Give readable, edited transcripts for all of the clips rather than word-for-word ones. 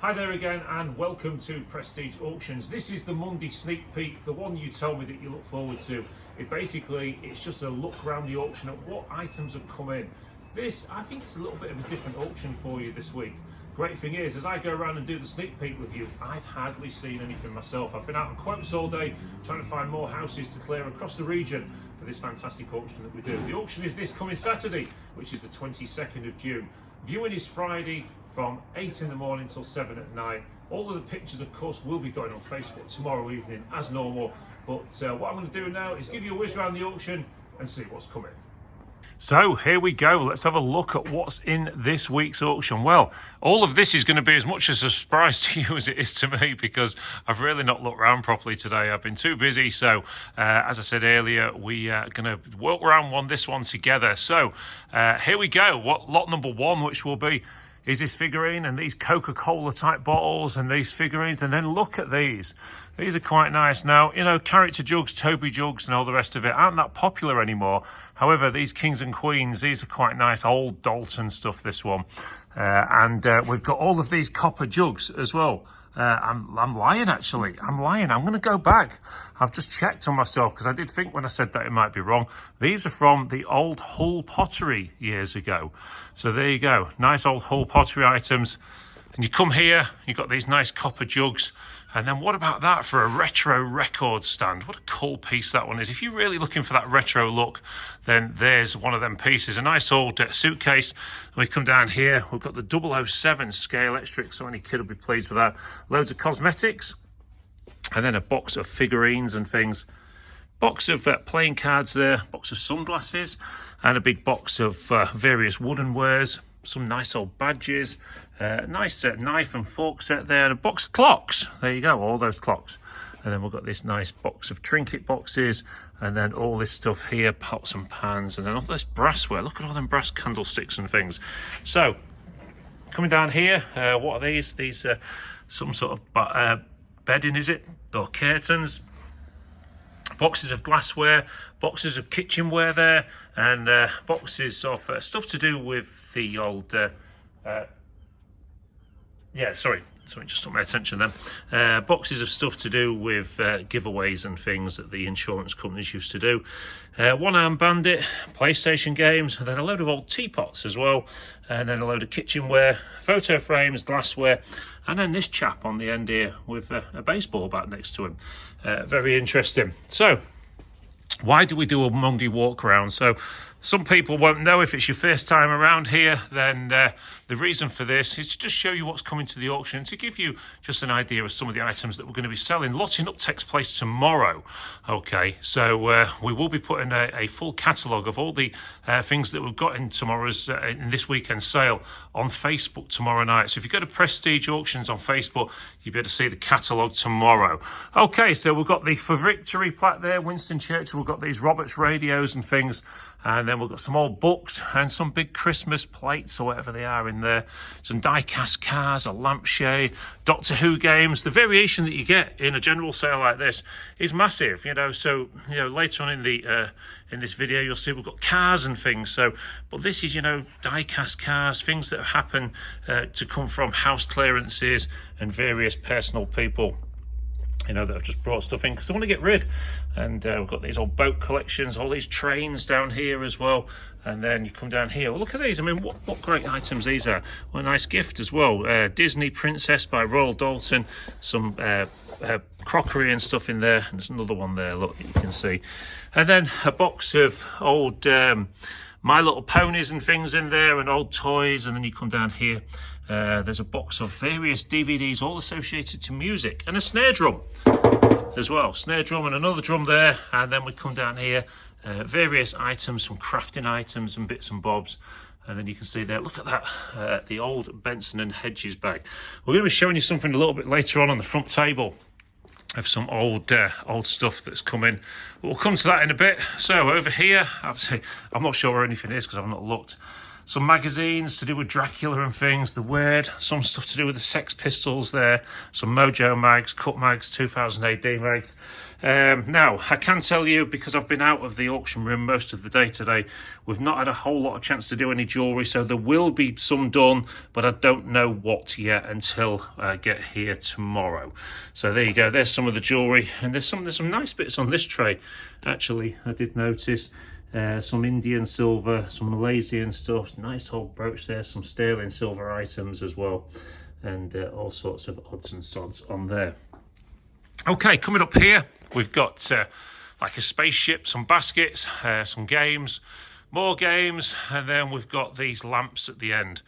Hi there again and welcome to Prestige Auctions. This is the Monday sneak peek, the one you told me that you look forward to. It's just a look around the auction at what items have come in. I think it's a little bit of a different auction for you this week. Great thing is, as I go around and do the sneak peek with you, I've hardly seen anything myself. I've been out on quotes all day trying to find more houses to clear across the region for this fantastic auction that we do. The auction is this coming Saturday, which is the 22nd of June. Viewing is Friday from 8 in the morning till 7 at night. All of the pictures, of course, will be going on Facebook tomorrow evening as normal. But what I'm going to do now is give you a whiz around the auction and see what's coming. So here we go. Let's have a look at what's in this week's auction. Well, all of this is going to be as much as a surprise to you as it is to me, because I've really not looked around properly today. I've been too busy. So as I said earlier, we are going to walk around this one together. So here we go. Lot number one, which will be, is this figurine and these Coca-Cola type bottles and these figurines. And then look at these. These are quite nice. Now, you know, character jugs, Toby jugs and all the rest of it aren't that popular anymore. However, these Kings and Queens, these are quite nice. Old Dalton stuff, this one. We've got all of these copper jugs as well. I'm lying, actually. I'm lying. I'm going to go back. I've just checked on myself because I did think when I said that it might be wrong. These are from the old Hull pottery years ago. So there you go. Nice old Hull pottery items. And you come here, you've got these nice copper jugs. And then what about that for a retro record stand? What a cool piece that one is. If you're really looking for that retro look, then there's one of them pieces. A nice old suitcase. And we come down here, we've got the 007 scale electric, so any kid will be pleased with that. Loads of cosmetics. And then a box of figurines and things. Box of playing cards there, box of sunglasses, and a big box of various wooden wares. Some nice old badges, nice knife and fork set there, and a box of clocks. There you go, all those clocks. And then we've got this nice box of trinket boxes, and then all this stuff here, pots and pans, and then all this brassware. Look at all them brass candlesticks and things. So, coming down here, what are these? These are some sort of bedding, is it? Or curtains. Boxes of glassware, boxes of kitchenware there, and boxes of stuff to do with the old something just took my attention then. Boxes of stuff to do with giveaways and things that the insurance companies used to do. One-arm bandit, PlayStation games, and then a load of old teapots as well, and then a load of kitchenware, photo frames, glassware, and then this chap on the end here with a baseball bat next to him. Very interesting. So, why do we do a Monday walk around? So, some people won't know. If it's your first time around here, then the reason for this is to just show you what's coming to the auction, to give you just an idea of some of the items that we're going to be selling. Lotting up takes place tomorrow. Okay, so we will be putting a full catalogue of all the things that we've got in tomorrow's in this weekend's sale on Facebook tomorrow night. So if you go to Prestige Auctions on Facebook, you'll be able to see the catalogue tomorrow. Okay, so we've got the For Victory plaque there, Winston Churchill. We've got these Roberts radios and things. And then we've got some old books and some big Christmas plates or whatever they are in there. Some die-cast cars, a lampshade, Doctor Who games. The variation that you get in a general sale like this is massive, you know. So, you know, later on in the in this video, you'll see we've got cars and things. So, but this is, you know, die-cast cars, things that happen to come from house clearances and various personal people, you know, that have just brought stuff in because they want to get rid. And we've got these old boat collections, all these trains down here as well. And then you come down here. Well, look at these. I mean, what great items these are. What a nice gift as well. Disney Princess by Royal Dalton. Some crockery and stuff in there. And there's another one there, look, you can see. And then a box of old My Little Ponies and things in there, and old toys. And then you come down here. There's a box of various DVDs, all associated to music, and a snare drum as well. Snare drum and another drum there. And then we come down here, various items, some crafting items and bits and bobs. And then you can see there, look at that, the old Benson and Hedges bag. We're going to be showing you something a little bit later on the front table of some old stuff that's come in. We'll come to that in a bit. So over here, obviously, I'm not sure where anything is because I've not looked. some magazines to do with Dracula and things, The Weird, some stuff to do with the Sex Pistols there, some Mojo mags, Cut mags, 2000 AD mags. Now, I can tell you, because I've been out of the auction room most of the day today, we've not had a whole lot of chance to do any jewellery, so there will be some done, but I don't know what yet until I get here tomorrow. So there you go, there's some of the jewellery, and there's some nice bits on this tray. Actually, I did notice some Indian silver, some Malaysian stuff, nice old brooch there, some sterling silver items as well, and all sorts of odds and sods on there. Okay, coming up here, we've got like a spaceship, some baskets, some games, more games, and then we've got these lamps at the end.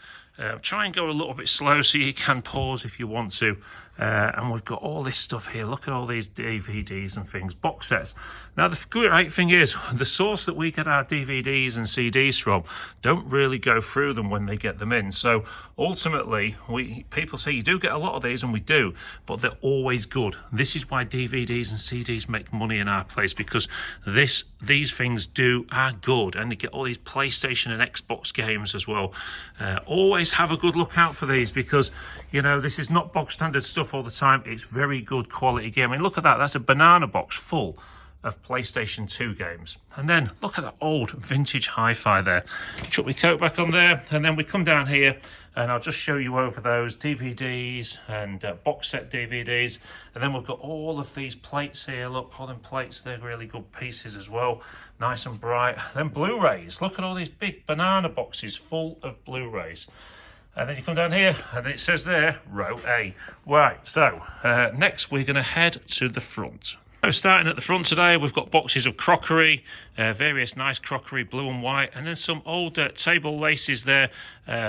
Try and go a little bit slow so you can pause if you want to. And we've got all this stuff here. Look at all these DVDs and things, box sets. Now, the great thing is, the source that we get our DVDs and CDs from don't really go through them when they get them in. So ultimately, people say you do get a lot of these, and we do, but they're always good. This is why DVDs and CDs make money in our place, because these things are good, and you get all these PlayStation and Xbox games as well. Always have a good look out for these, because you know this is not box standard stuff all the time. It's very good quality game. I mean, look at that. That's a banana box full of PlayStation 2 games. And then look at that old vintage hi-fi there. Chuck my coat back on there, and then we come down here and I'll just show you over those DVDs and box set DVDs. And then we've got all of these plates here. Look, all them plates, they're really good pieces as well, nice and bright. Then Blu-rays, look at all these big banana boxes full of Blu-rays. And then you come down here, and it says there, row A. Right, so next we're going to head to the front. So starting at the front today, we've got boxes of crockery, various nice crockery, blue and white, and then some old table laces there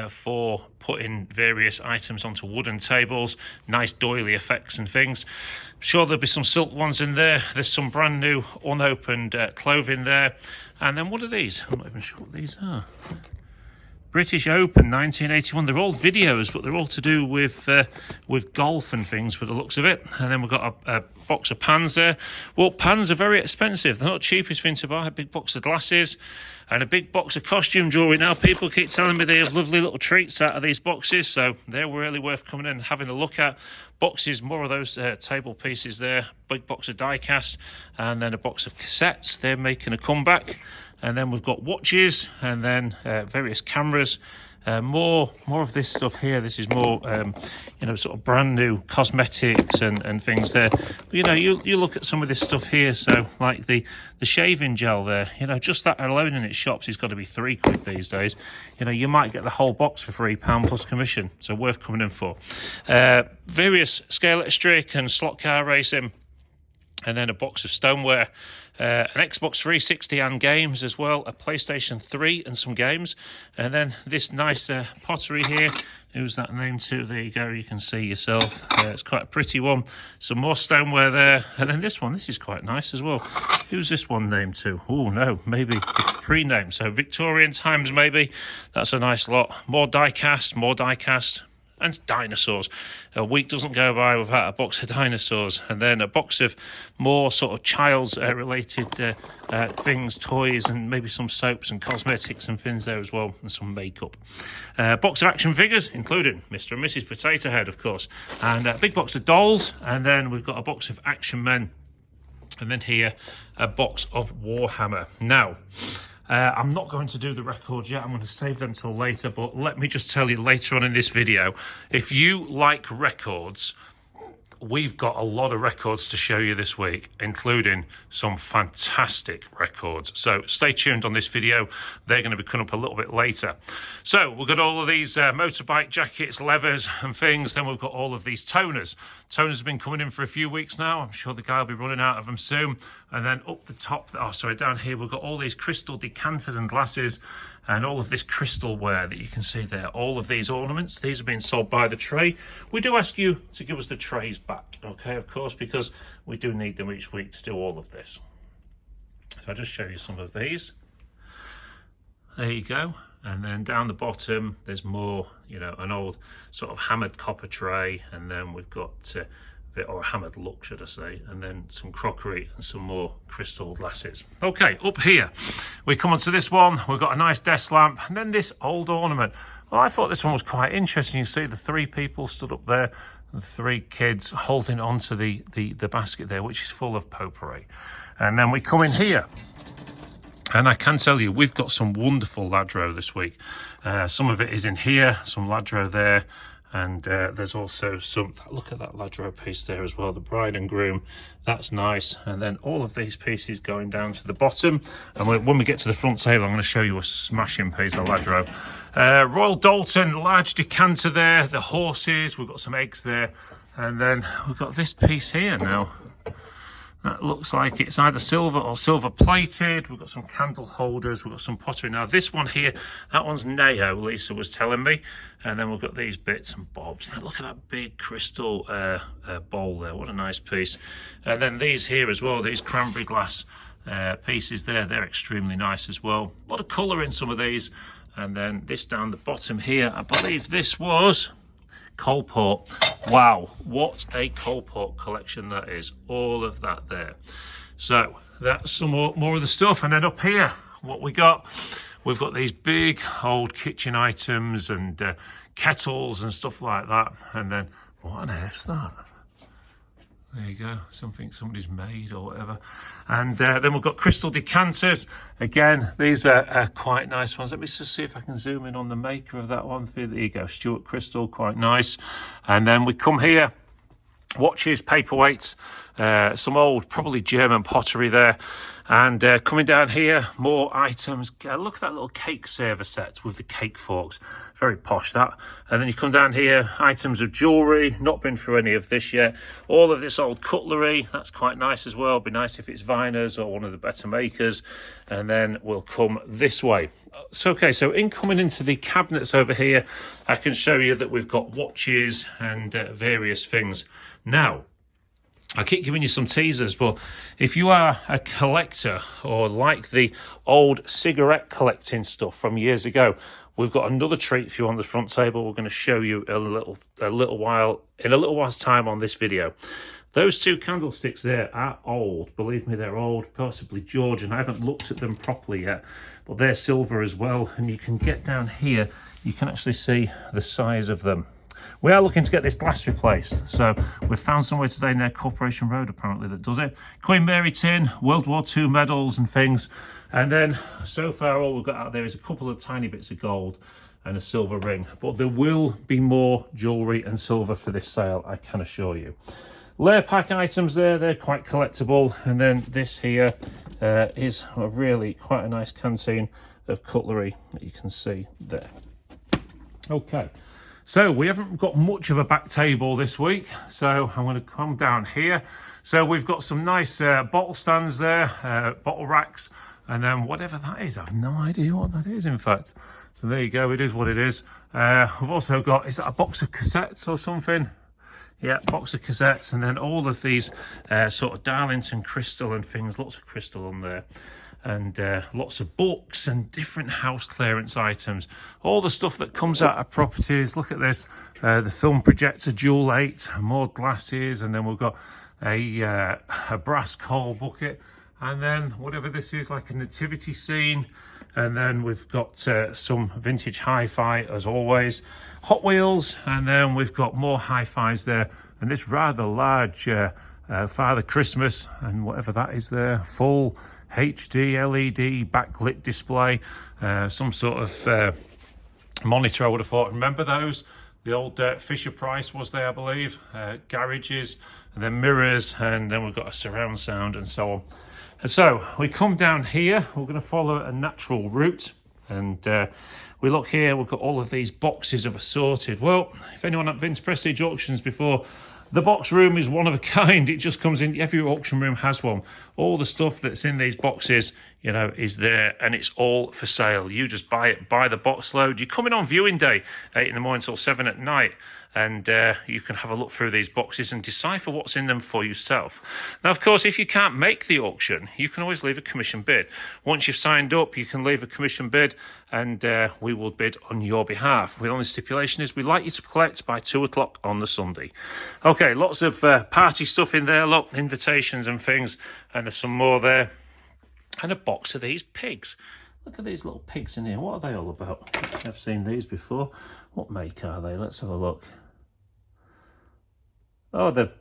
for putting various items onto wooden tables, nice doily effects and things. I'm sure there'll be some silk ones in there. There's some brand new unopened clothing there. And then what are these? I'm not even sure what these are. British Open 1981. They're all videos, but they're all to do with golf and things, for the looks of it. And then we've got a box of pans there. Well, pans are very expensive. They're not the cheapest thing to buy. A big box of glasses and a big box of costume jewellery. Now, people keep telling me they have lovely little treats out of these boxes, so they're really worth coming in and having a look at. Boxes, more of those table pieces there. Big box of die-cast, and then a box of cassettes. They're making a comeback. And then we've got watches, and then various cameras. More of this stuff here. This is more, sort of brand new cosmetics and things there. But, you look at some of this stuff here. So like the shaving gel there, just that alone in its shops is got to be £3 these days. You might get the whole box for £3 plus commission. So worth coming in for. Various scale electric and slot car racing. And then a box of stoneware, an Xbox 360 and games as well, a PlayStation 3 and some games. And then this nice pottery here. Who's that name to? There you go, you can see yourself. It's quite a pretty one. Some more stoneware there. And then this one, this is quite nice as well. Who's this one named to? Oh, no, maybe pre-name. So Victorian times maybe. That's a nice lot. More die-cast, and dinosaurs. A week doesn't go by without a box of dinosaurs. And then a box of more sort of child's related things, toys, and maybe some soaps and cosmetics and things there as well, and some makeup. Box of action figures, including Mr. and Mrs. Potato Head, of course. And a big box of dolls. And then we've got a box of Action Men. And then here, a box of Warhammer. Now, I'm not going to do the records yet. I'm going to save them till later, but let me just tell you later on in this video, if you like records, we've got a lot of records to show you this week, including some fantastic records. So stay tuned on this video. They're going to be coming up a little bit later. So we've got all of these motorbike jackets, levers and things. Then we've got all of these toners. Toners have been coming in for a few weeks now. I'm sure the guy will be running out of them soon. And then up the top, down here, we've got all these crystal decanters and glasses and all of this crystal ware that you can see there. All of these ornaments, these are being sold by the tray. We do ask you to give us the trays back, okay, of course, because we do need them each week to do all of this. So I'll just show you some of these. There you go. And then down the bottom, there's more, an old sort of hammered copper tray. And then we've got or a hammered look, should I say, and then some crockery and some more crystal glasses. Okay, up here, we come onto this one. We've got a nice desk lamp, and then this old ornament. Well, I thought this one was quite interesting. You see the 3 people stood up there, and 3 kids holding onto the basket there, which is full of potpourri. And then we come in here, and I can tell you, we've got some wonderful ladro this week. Some of it is in here, some ladro there, and there's also some, look at that ladro piece there as well, the bride and groom, that's nice. And then all of these pieces going down to the bottom. And when we get to the front table, I'm going to show you a smashing piece of ladro. Royal Dalton, large decanter there, the horses, we've got some eggs there. And then we've got this piece here now. That looks like it's either silver or silver plated. We've got some candle holders. We've got some pottery. Now this one here, that one's Neo, Lisa was telling me. And then we've got these bits and bobs. Now look at that big crystal bowl there. What a nice piece. And then these here as well, these cranberry glass pieces there. They're extremely nice as well. A lot of colour in some of these. And then this down the bottom here, I believe this was Coalport. Wow, what a Coalport collection that is. All of that there. So that's some more of the stuff. And then up here, what we got, we've got these big old kitchen items and kettles and stuff like that. And then what on earth's that? There you go, something somebody's made or whatever. And then we've got crystal decanters. Again, these are quite nice ones. Let me just see if I can zoom in on the maker of that one. There you go, Stuart Crystal, quite nice. And then we come here, watches, paperweights, some old, probably German pottery there. And coming down here, more items. Look at that little cake server set with the cake forks. Very posh, that. And then you come down here, items of jewellery. Not been through any of this yet. All of this old cutlery. That's quite nice as well. Be nice if it's Viners or one of the better makers. And then we'll come this way. So, okay, so in coming into the cabinets over here, I can show you that we've got watches and various things. Now, I keep giving you some teasers, but if you are a collector or like the old cigarette collecting stuff from years ago, we've got another treat for you on the front table. We're going to show you in a little while's time on this video. Those 2 candlesticks there are old. Believe me, they're old, possibly Georgian. I haven't looked at them properly yet, but they're silver as well. And you can get down here, you can actually see the size of them. We are looking to get this glass replaced, so we've found somewhere today near Corporation Road apparently that does it. Queen Mary tin, World War II medals and things, and then so far all we've got out there is a couple of tiny bits of gold and a silver ring, but there will be more jewellery and silver for this sale, I can assure you. Layer pack items there, they're quite collectible, and then this here is a really quite a nice canteen of cutlery that you can see there. Okay. So we haven't got much of a back table this week, so I'm going to come down here. So we've got some nice bottle stands there, bottle racks, and then whatever that is, I've no idea what that is, in fact. So there you go, it is what it is. We've also got, is that a box of cassettes or something? Yeah, box of cassettes, and then all of these sort of Darlington crystal and things, lots of crystal on there. And lots of books and different house clearance items. All the stuff that comes out of properties. Look at this, the film projector Dual 8, more glasses, and then we've got a brass coal bucket, and then whatever this is, like a nativity scene. And then we've got some vintage hi-fi as always, Hot Wheels, and then we've got more hi-fis there, and this rather large Father Christmas and whatever that is there, full HD LED backlit display, some sort of monitor, I would have thought. Remember those? The old Fisher Price was there, I believe. Garages, and then mirrors, and then we've got a surround sound and so on. And so we come down here, we're going to follow a natural route, and we look here, we've got all of these boxes of assorted. Well, if anyone at Vince Prestige Auctions before, the box room is one of a kind. It just comes in, every auction room has one. All the stuff that's in these boxes, you know, is there, and it's all for sale. You just buy it, buy the box load. You come in on viewing day, 8 in the morning till 7 at night. and you can have a look through these boxes and decipher what's in them for yourself. Now, of course, if you can't make the auction, you can always leave a commission bid. Once you've signed up, you can leave a commission bid, and we will bid on your behalf. The only stipulation is we'd like you to collect by 2 o'clock on the Sunday. Okay, lots of party stuff in there, look, invitations and things, and there's some more there. And a box of these pigs. Look at these little pigs in here. What are they all about? I've seen these before. What make are they? Let's have a look. Oh, the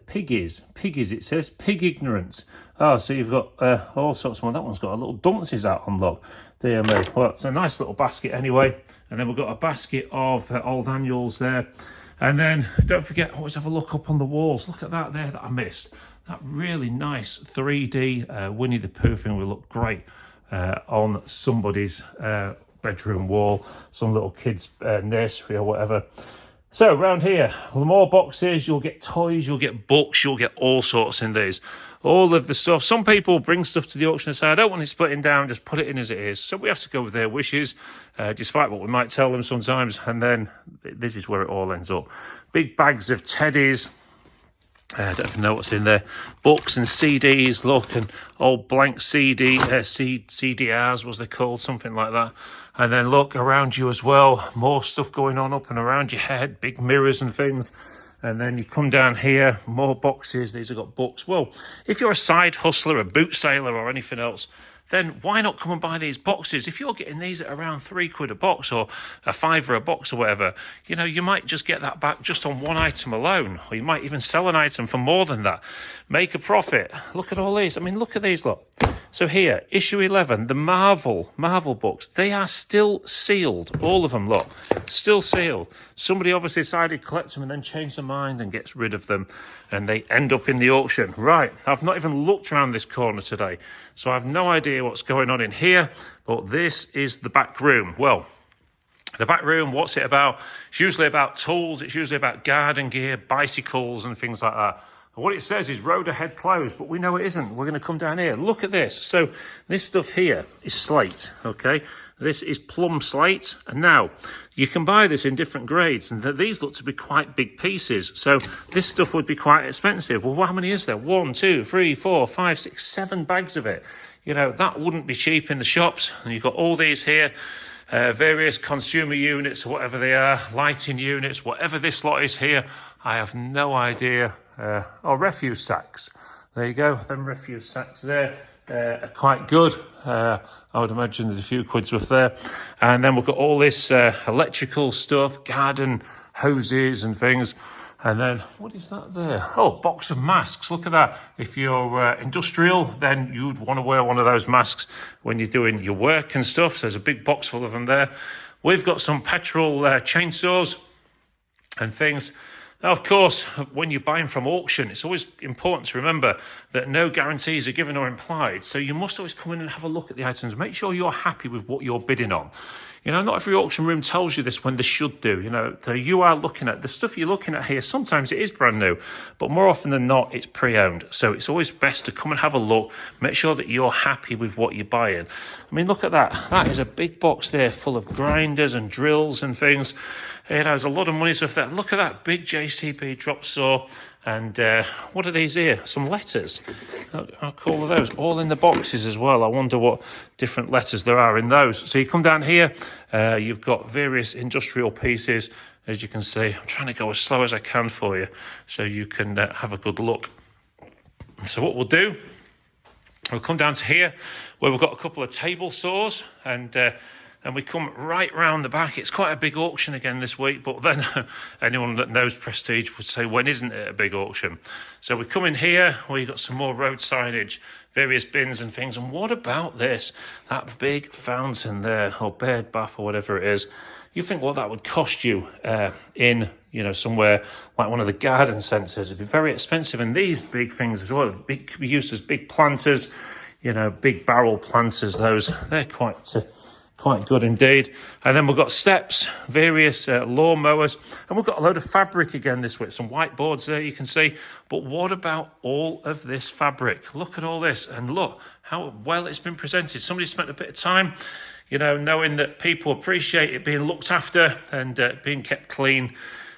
piggies. Piggies, it says. Pig ignorant. Oh, so you've got all sorts of one. That one's got a little dunces out on look. Dear me. Well, it's a nice little basket anyway. And then we've got a basket of old annuals there. And then, don't forget, always have a look up on the walls. Look at that there that I missed. That really nice 3D Winnie the Pooh thing will look great on somebody's bedroom wall, some little kid's nursery or whatever. So around here, the more boxes, you'll get toys, you'll get books, you'll get all sorts in these. All of the stuff. Some people bring stuff to the auction and say, I don't want it splitting down, just put it in as it is. So we have to go with their wishes, despite what we might tell them sometimes. And then this is where it all ends up. Big bags of teddies. I don't even know what's in there. Books and CDs, look, and old blank CDRs, was they called, something like that. And then look around you as well, more stuff going on up and around your head, big mirrors and things. And then you come down here, more boxes. These have got books. Well, if you're a side hustler, a boot sailor or anything else, then why not come and buy these boxes? If you're getting these at around £3 a box or a £5 a box or whatever, you know, you might just get that back just on one item alone, or you might even sell an item for more than that. Make a profit. Look at all these. I mean, look at these, look. So here, issue 11, the Marvel books, they are still sealed. All of them, look, still sealed. Somebody obviously decided to collect them and then change their mind and gets rid of them, and they end up in the auction. Right, I've not even looked around this corner today, so I have no idea what's going on in here, but this is the back room. Well, the back room, what's it about? It's usually about tools, it's usually about garden gear, bicycles and things like that. And what it says is road ahead closed, but we know it isn't. We're going to come down here. Look at this. So this stuff here is slate, okay? This is plum slate. And now you can buy this in different grades, and these look to be quite big pieces. So this stuff would be quite expensive. Well, how many is there? 1, 2, 3, 4, 5, 6, 7 bags of it. You know, that wouldn't be cheap in the shops. And you've got all these here, various consumer units or whatever they are, lighting units, whatever this lot is here. I have no idea. Refuse sacks. There you go. Them refuse sacks there are quite good. I would imagine there's a few quid's worth there. And then we've got all this electrical stuff, garden hoses and things. And then, what is that there? Oh, box of masks. Look at that. If you're industrial, then you'd want to wear one of those masks when you're doing your work and stuff. So there's a big box full of them there. We've got some petrol chainsaws and things. Now, of course, when you're buying from auction, it's always important to remember that no guarantees are given or implied. So you must always come in and have a look at the items. Make sure you're happy with what you're bidding on. You know, not every auction room tells you this when they should do. You know, you are looking at, the stuff you're looking at here, sometimes it is brand new, but more often than not, it's pre-owned. So it's always best to come and have a look, make sure that you're happy with what you're buying. I mean, look at that. That is a big box there full of grinders and drills and things. You know, there's a lot of money's worth there. Look at that big JCB drop saw. And what are these here? Some letters. How cool are those? All in the boxes as well. I wonder what different letters there are in those. So you come down here, you've got various industrial pieces, as you can see. I'm trying to go as slow as I can for you so you can have a good look. So what we'll do, we'll come down to here where we've got a couple of table saws, and we come right round the back. It's quite a big auction again this week, but then anyone that knows Prestige would say, when isn't it a big auction? So we come in here where you've got some more road signage, various bins and things. And what about this? That big fountain there, or bird bath or whatever it is. You think what that would cost you in, you know, somewhere like one of the garden centres. It'd be very expensive. And these big things as well, big, could be used as big planters, you know, big barrel planters, those. They're quite good indeed. And then we've got steps, various lawn mowers, and we've got a load of fabric again this week. Some whiteboards there you can see. But what about all of this fabric? Look at all this, and look how well it's been presented. Somebody spent a bit of time, you know, knowing that people appreciate it being looked after and being kept clean.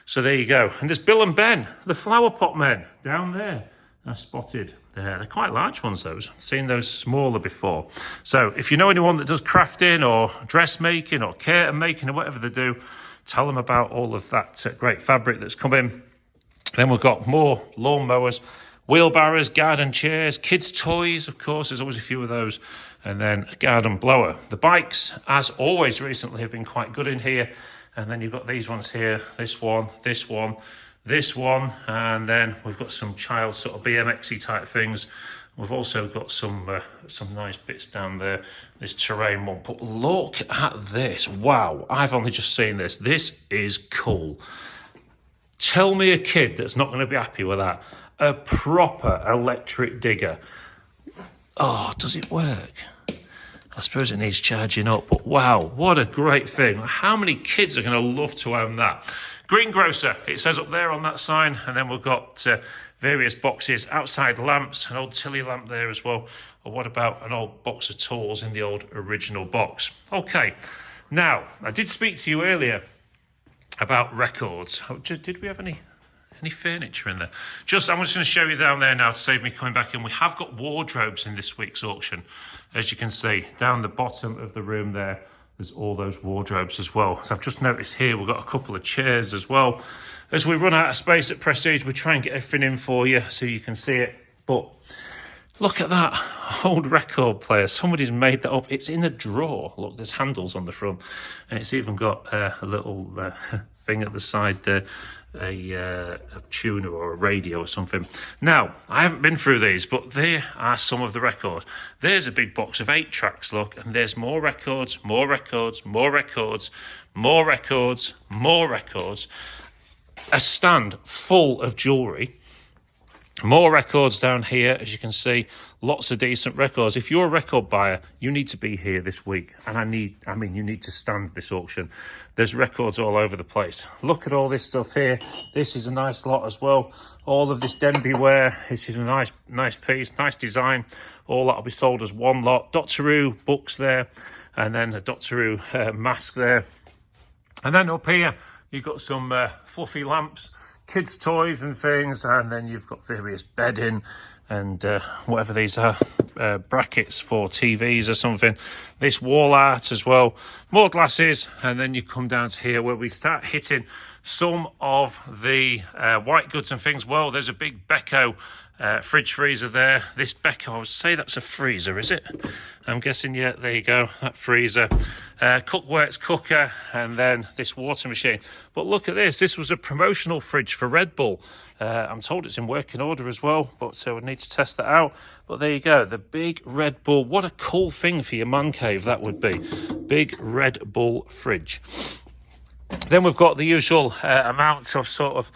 So there you go. And there's Bill and Ben, the flower pot men, down there. I spotted there. They're quite large ones, those. I've seen those smaller before. So if you know anyone that does crafting or dressmaking or curtain making or whatever they do, tell them about all of that great fabric that's come in. Then we've got more lawn mowers, wheelbarrows, garden chairs, kids' toys, of course. There's always a few of those. And then a garden blower. The bikes, as always recently, have been quite good in here. And then you've got these ones here, this one, this one, this one, and then we've got some child sort of BMX-y type things. We've also got some nice bits down there, this terrain one. But look at this. Wow, I've only just seen this. This is cool. Tell me a kid that's not going to be happy with that. A proper electric digger. Oh, does it work? I suppose it needs charging up, but wow, what a great thing. How many kids are going to love to own that? Greengrocer, it says up there on that sign, and then we've got various boxes, outside lamps, an old Tilly lamp there as well. Or what about an old box of tools in the old original box? Okay, now, I did speak to you earlier about records. Oh, did we have any furniture in there? I'm just going to show you down there now to save me coming back in. We have got wardrobes in this week's auction. As you can see, down the bottom of the room there, there's all those wardrobes as well. So I've just noticed here, we've got a couple of chairs as well. As we run out of space at Prestige, we try and get everything in for you so you can see it. But look at that old record player. Somebody's made that up. It's in a drawer. Look, there's handles on the front. And it's even got a little thing at the side there. A tuner or a radio or something. Now, I haven't been through these, but there are some of the records. There's a big box of 8 tracks, look, and there's more records, more records, more records, more records, more records. A stand full of jewellery. More records down here, as you can see, lots of decent records. If you're a record buyer, you need to be here this week. And you need to stand this auction. There's records all over the place. Look at all this stuff here. This is a nice lot as well. All of this Denby ware. This is a nice piece, nice design. All that'll be sold as one lot. Doctor Who books there. And then a Doctor Who mask there. And then up here, you've got some fluffy lamps, kids' toys and things, and then you've got various bedding and whatever these are, brackets for TVs or something. This wall art as well, more glasses, and then you come down to here where we start hitting some of the white goods and things. Well, there's a big Beko fridge freezer there. This Beko, I would say that's a freezer, is it? I'm guessing, yeah, there you go, that freezer. Cookworks cooker, and then this water machine. But look at this. This was a promotional fridge for Red Bull. I'm told it's in working order as well, but so we need to test that out. But there you go, the big Red Bull. What a cool thing for your man cave that would be. Big Red Bull fridge. Then we've got the usual amount of sort of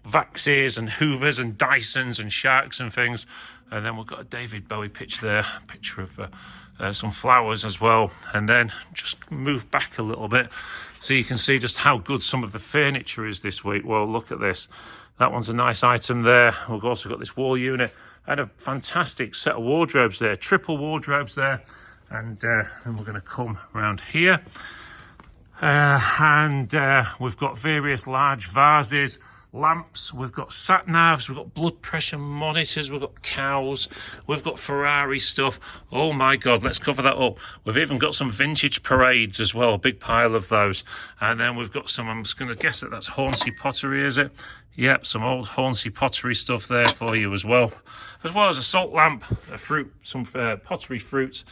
Vaxes and Hoovers and Dysons and Sharks and things. And then we've got a David Bowie picture there, a picture of some flowers as well. And then just move back a little bit so you can see just how good some of the furniture is this week. Well, look at this. That one's a nice item there. We've also got this wall unit and a fantastic set of wardrobes there, triple wardrobes there. And then we're going to come around here. We've got various large vases, lamps, we've got sat navs, we've got blood pressure monitors, we've got cows, we've got Ferrari stuff. Oh my god, let's cover that up. We've even got some vintage parades as well, a big pile of those. And then we've got some, I'm just going to guess that that's Hornsey pottery, is it? Yep, some old Hornsey pottery stuff there for you as well as a salt lamp, a fruit, some pottery fruit.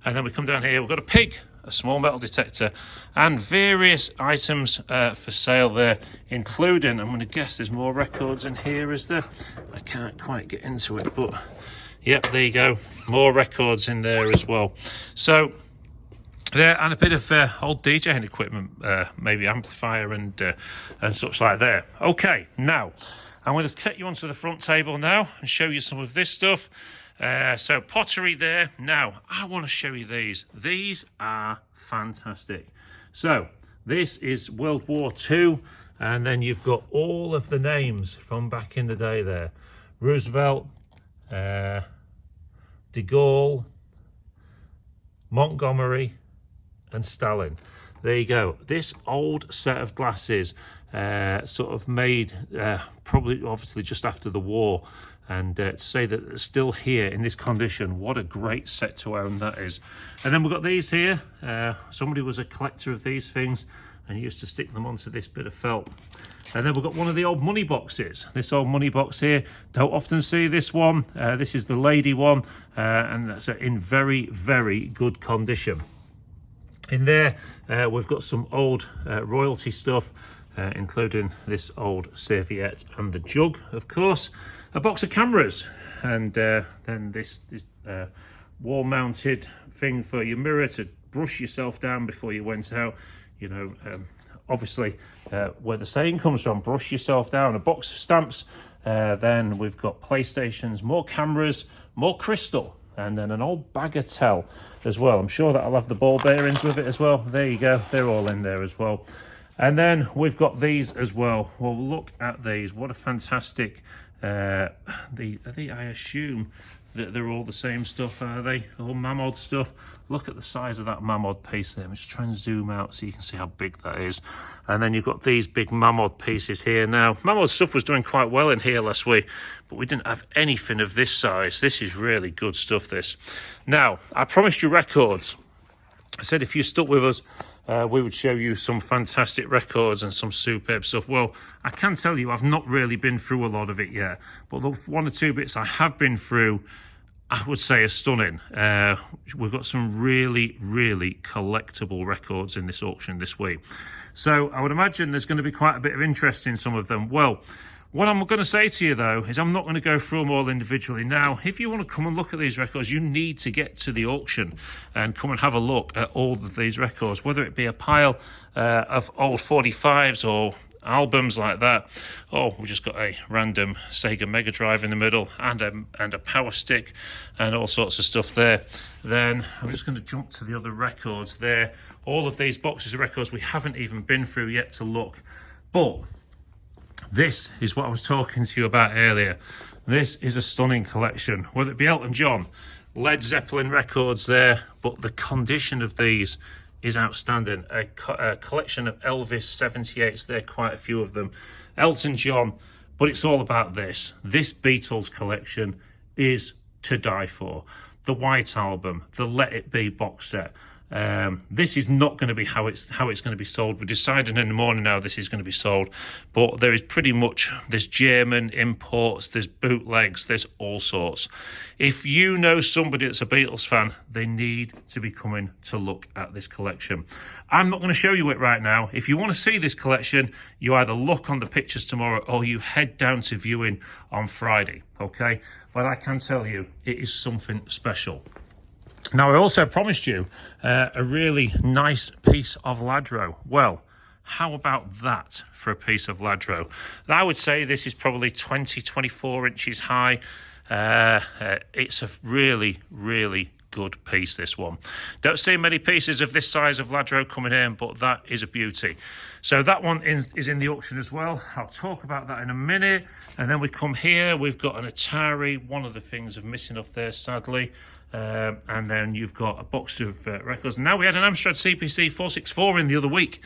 And then we come down here, we've got a pig, a small metal detector, and various items for sale there, including, I'm going to guess there's more records in here, is there? I can't quite get into it, but yep, there you go, more records in there as well. So there, and a bit of old DJing equipment, maybe amplifier and such like there. Okay, now I'm going to take you onto the front table now and show you some of this stuff. So pottery there. Now I want to show you these. These are fantastic. So this is World War II, and then you've got all of the names from back in the day there. Roosevelt, de Gaulle, Montgomery, and Stalin. There you go. This old set of glasses, sort of made probably obviously just after the war, and to say that it's still here in this condition, what a great set to own that is. And then we've got these here. Somebody was a collector of these things and used to stick them onto this bit of felt. And then we've got one of the old money boxes. This old money box here, don't often see this one. This is the lady one, and that's in very, very good condition. In there, we've got some old royalty stuff, including this old serviette and the jug, of course. A box of cameras, and then this wall-mounted thing for your mirror to brush yourself down before you went out. You know, obviously, where the saying comes from, brush yourself down. A box of stamps. Then we've got PlayStations, more cameras, more crystal, and then an old bag of tell as well. I'm sure that I'll have the ball bearings with it as well. There you go. They're all in there as well. And then we've got these as well. Well, look at these. What a fantastic... I assume that they're all the same stuff, are they? All Mammoth stuff. Look at the size of that Mammoth piece there. Let's try and zoom out so you can see how big that is. And then you've got these big Mammoth pieces here. Now, Mammoth stuff was doing quite well in here last week, but we didn't have anything of this size. This is really good stuff, this. Now, I promised you records. I said if you stuck with us, we would show you some fantastic records and some superb stuff. Well, I can tell you I've not really been through a lot of it yet, but the one or two bits I have been through, I would say, are stunning. We've got some really, really collectible records in this auction this week. So I would imagine there's going to be quite a bit of interest in some of them. Well, what I'm going to say to you, though, is I'm not going to go through them all individually. Now, if you want to come and look at these records, you need to get to the auction and come and have a look at all of these records, whether it be a pile of old 45s or albums like that. Oh, we just got a random Sega Mega Drive in the middle and a power stick and all sorts of stuff there. Then I'm just going to jump to the other records there. All of these boxes of records we haven't even been through yet to look. But this is what I was talking to you about earlier. This is a stunning collection, whether it be Elton John, Led Zeppelin records there, but the condition of these is outstanding. A collection of Elvis 78s there, quite a few of them. Elton John, but it's all about this. This Beatles collection is to die for. The White Album, the Let It Be box set. This is not going to be how it's going to be sold. We're deciding in the morning now this is going to be sold, but there is pretty much, there's German imports, there's bootlegs, there's all sorts. If you know somebody that's a Beatles fan, they need to be coming to look at this collection. I'm not going to show you it right now. If you want to see this collection, you either look on the pictures tomorrow or you head down to viewing on Friday, okay? But I can tell you, it is something special. Now, I also promised you a really nice piece of Ladro. Well, how about that for a piece of Ladro? I would say this is probably 24 inches high. It's a really, really good piece, this one. Don't see many pieces of this size of Ladro coming in, but that is a beauty. So that one is in the auction as well. I'll talk about that in a minute. And then we come here, we've got an Atari, one of the things of missing off there, sadly. And then you've got a box of records. Now, we had an Amstrad CPC 464 in the other week,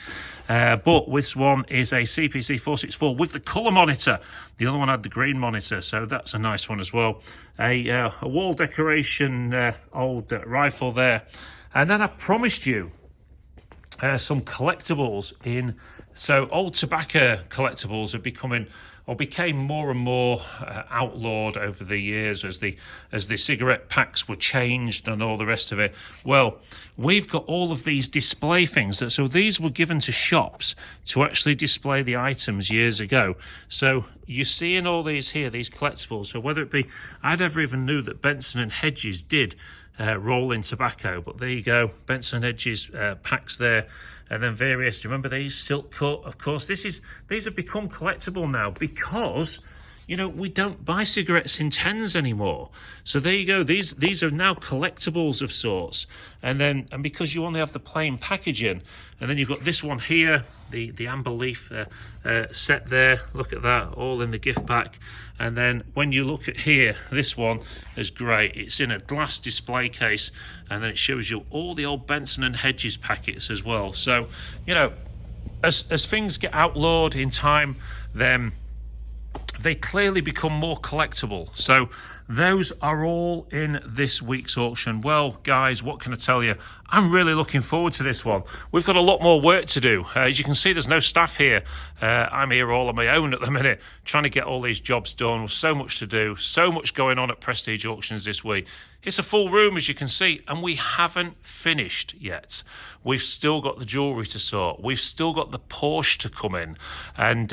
but this one is a CPC 464 with the colour monitor. The other one had the green monitor, so that's a nice one as well. A wall decoration old rifle there. And then I promised you some collectibles in. So old tobacco collectibles are becoming, or became more and more outlawed over the years as the cigarette packs were changed and all the rest of it. Well, we've got all of these display things. So these were given to shops to actually display the items years ago. So you're seeing all these here, these collectibles. So whether it be, I never even knew that Benson and Hedges did roll in tobacco, but there you go, Benson and Hedges packs there. And then various, do you remember these? Silk Cut, of course. These have become collectible now because, you know, we don't buy cigarettes in tins anymore. So there you go. These are now collectibles of sorts. And because you only have the plain packaging, and then you've got this one here, the amber leaf set there. Look at that, all in the gift pack. And then when you look at here, this one is great. It's in a glass display case, and then it shows you all the old Benson and Hedges packets as well. So, you know, as things get outlawed in time, then they clearly become more collectible. So those are all in this week's auction. Well, guys, what can I tell you? I'm really looking forward to this one. We've got a lot more work to do. As you can see, there's no staff here. I'm here all on my own at the minute, trying to get all these jobs done. So much to do, so much going on at Prestige Auctions this week. It's a full room, as you can see, and we haven't finished yet. We've still got the jewellery to sort. We've still got the Porsche to come in. And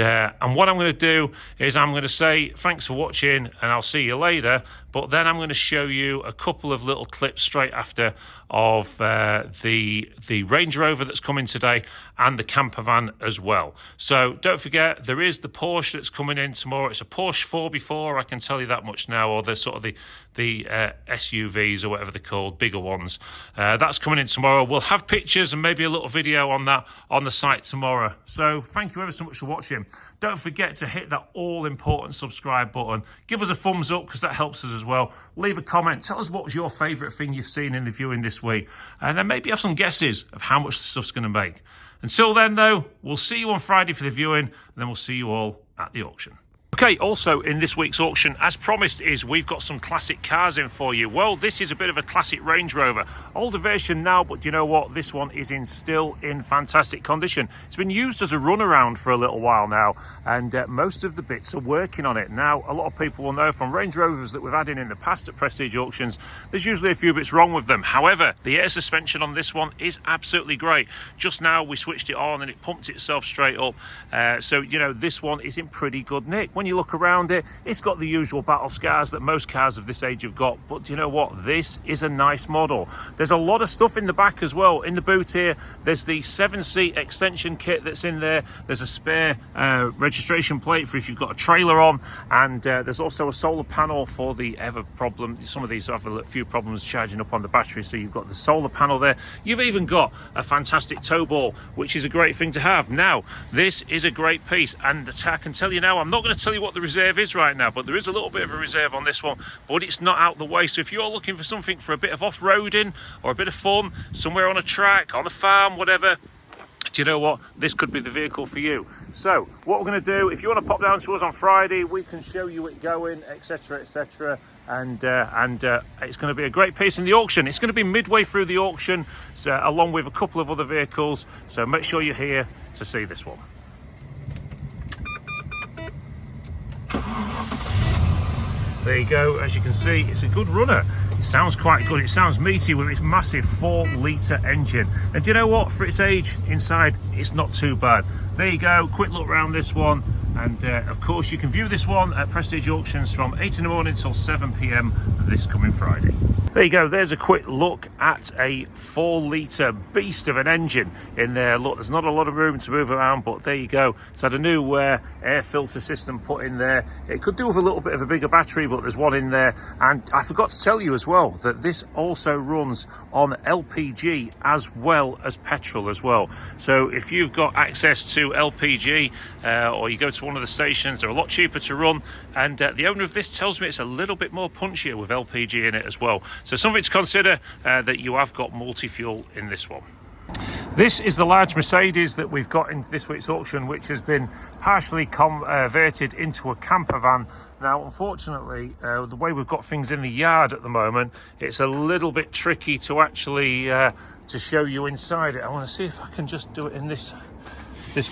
what I'm going to do is I'm going to say thanks for watching, and I'll see you later. But then I'm going to show you a couple of little clips straight after of the Range Rover that's coming today and the camper van as well. So don't forget, there is the Porsche that's coming in tomorrow. It's a Porsche 4x4, I can tell you that much now, or the sort of the SUVs or whatever they're called, bigger ones. That's coming in tomorrow. We'll have pictures and maybe a little video on that on the site tomorrow. So thank you ever so much for watching. Don't forget to hit that all-important subscribe button. Give us a thumbs up because that helps us as well. Leave a comment. Tell us what was your favourite thing you've seen in the viewing this week. And then maybe have some guesses of how much the stuff's going to make. Until then, though, we'll see you on Friday for the viewing, and then we'll see you all at the auction. Okay, also in this week's auction, as promised, is we've got some classic cars in for you. Well, this is a bit of a classic Range Rover. Older version now, but do you know what? This one is still in fantastic condition. It's been used as a runaround for a little while now, and most of the bits are working on it. Now, a lot of people will know from Range Rovers that we've had in the past at Prestige Auctions, there's usually a few bits wrong with them. However, the air suspension on this one is absolutely great. Just now we switched it on and it pumped itself straight up. So, you know, this one is in pretty good nick. When you look around it, it's got the usual battle scars that most cars of this age have got, but do you know what? This is a nice model. There's a lot of stuff in the back as well. In the boot here, there's the 7-seat extension kit that's in there. There's a spare registration plate for if you've got a trailer on, and there's also a solar panel for the ever problem. Some of these have a few problems charging up on the battery, so you've got the solar panel there. You've even got a fantastic tow ball, which is a great thing to have. Now, this is a great piece, and I can tell you now, I'm not going to tell you what the reserve is right now, but there is a little bit of a reserve on this one, but it's not out the way. So if you're looking for something for a bit of off-roading or a bit of fun somewhere on a track, on a farm, whatever, do you know what? This could be the vehicle for you. So what we're going to do, if you want to pop down to us on Friday, we can show you it going, etc, etc, and it's going to be a great piece in the auction. It's going to be midway through the auction, so, along with a couple of other vehicles, so make sure you're here to see this one. There you go. As you can see, it's a good runner. It sounds quite good. It sounds meaty with its massive 4-litre engine. And do you know what? For its age, inside, it's not too bad. There you go. Quick look around this one. And of course, you can view this one at Prestige Auctions from 8 in the morning till 7 p.m. this coming Friday. There you go. There's a quick look at a 4-litre beast of an engine in there. Look, there's not a lot of room to move around, but there you go. It's had a new air filter system put in there. It could do with a little bit of a bigger battery, but there's one in there. And I forgot to tell you as well that this also runs on LPG as well as petrol as well. So if you've got access to LPG or you go to one of the stations, they're a lot cheaper to run. And the owner of this tells me it's a little bit more punchier with LPG in it as well. So something to consider, that you have got multi-fuel in this one. This is the large Mercedes that we've got in this week's auction, which has been partially converted into a camper van. Now, unfortunately, the way we've got things in the yard at the moment, it's a little bit tricky to actually to show you inside it. I want to see if I can just do it in this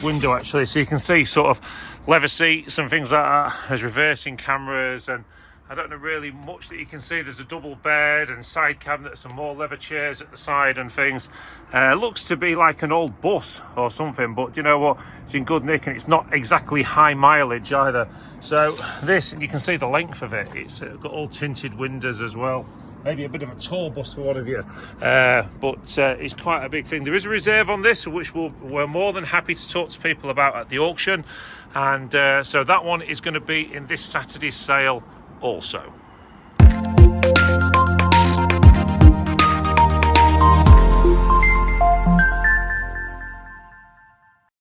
window actually, so you can see sort of leather seats and things like that. There's reversing cameras, and I don't know really much that you can see. There's a double bed and side cabinets and more leather chairs at the side and things. Looks to be like an old bus or something, but do you know what? It's in good nick, and it's not exactly high mileage either. So this, you can see the length of it. It's got all tinted windows as well. Maybe a bit of a tour bus for one of you, but it's quite a big thing. There is a reserve on this, which we're more than happy to talk to people about at the auction, and so that one is going to be in this Saturday's sale also.